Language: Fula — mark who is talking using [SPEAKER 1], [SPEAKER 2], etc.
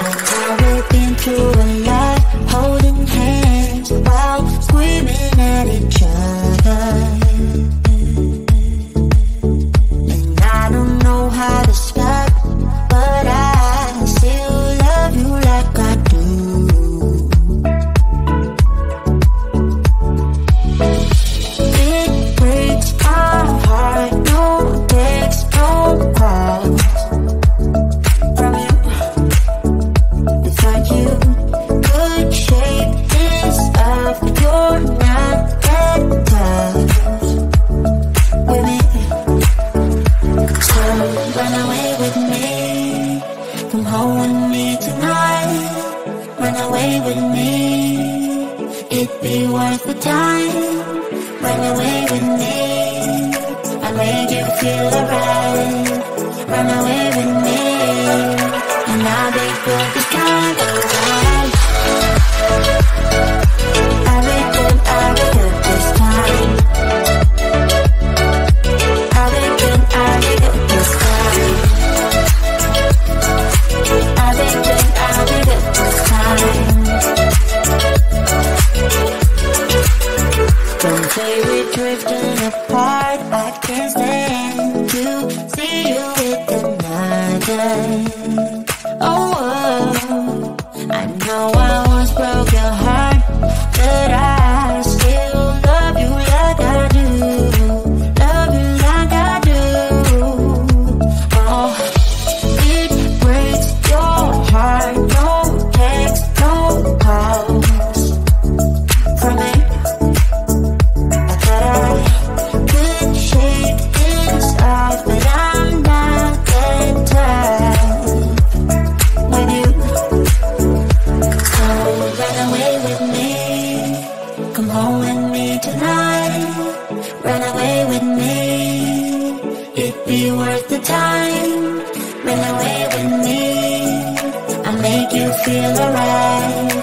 [SPEAKER 1] Now we've been through a lot, holding hands while screaming at each other. And I don't know how to stop, but I still love you like I do. It breaks my heart, no text, no calls from you. Without you, good shape is up, you're not that tough with me. So run away with me, come home with me tonight. Run away with me, it'd be worth the time. Run away with me, I'll make you feel alright. Run away with me, and I'll be good this time. I'll be good this time. I'll be good this time. I'll be good this time. Don't say we're drifting apart, I can't stand to see you with another. Oh, I know I once broke your heart, but I still love you like I do. Love you like I do. Oh, it breaks your heart, no text, no calls from me. I thought I could shake this off, but I'm not that tough with you. So run away with me, come home with me tonight. Run away with me, it'd be worth the time. Run away with me, I'll make you feel alright.